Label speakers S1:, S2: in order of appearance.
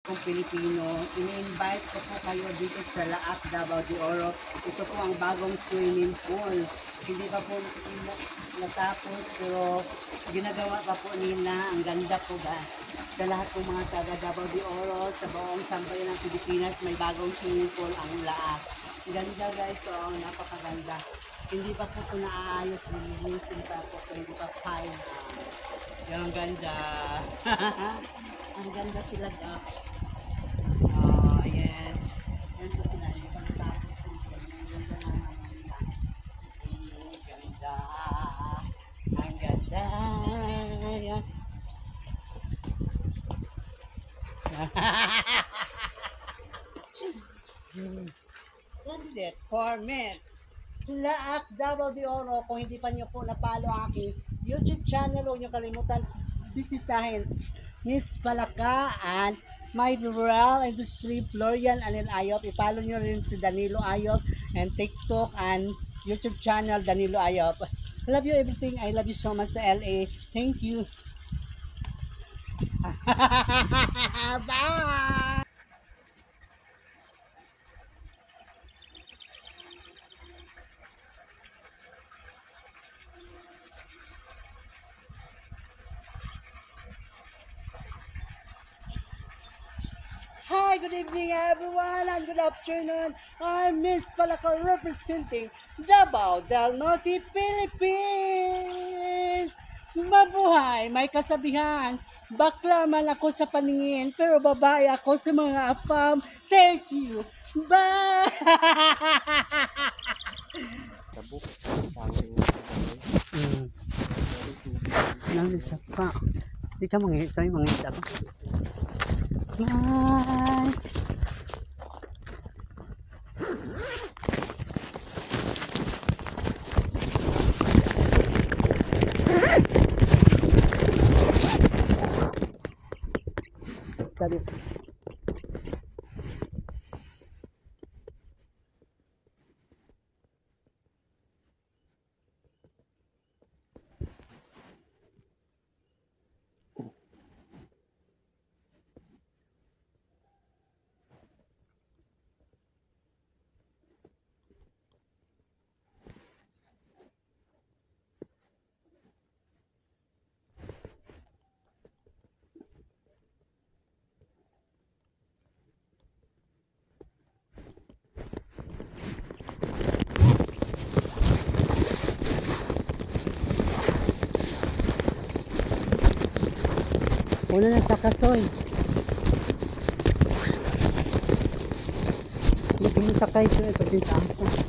S1: kong Pilipino, ini-invite ko po kayo dito sa Laak, Davao de Oro. Ito po ang bagong swimming pool. Hindi pa po natapos pero ginagawa pa po nila. Ang ganda po ba? Sa lahat po mga taga Davao de Oro, sa buong sambayan ng Pilipinas, may bagong swimming pool ang Laak. Ganda guys, so napakaganda. Hindi pa po ito naaayos, nililisin pa po, hindi pa fine. Yung ganda. Ang ganda sila daw. Oh, yes. Yan po sila. Hindi pa natapos po. Ang ganda naman nila. Ang ganda. Ang ganda. Yan. Candidate for Miss Laak, Davao de Oro. Kung hindi pa nyo po napalo ang aking YouTube channel, huwag nyo kalimutan bisitahin Miss Palakaan, My Rural Industry, Florian Anel Ayop. I-follow nyo rin si Danilo Ayop and TikTok and YouTube channel Danilo Ayop. I love you everything. I love you so much sa LA. Thank you. Bye! Hi, good evening everyone and good afternoon. I'm Miss Palaco representing Davao del Norte, Philippines. Mabuhay, may kasabihan. Bakla man ako sa paningin, pero babae ako sa mga apam. Thank you. Bye! Nangisa pa. Di ka mangisa, mangisa pa. Bye! Tadi. Una na sakasoy. Hindi mo sakay ito. Ito din sa ako.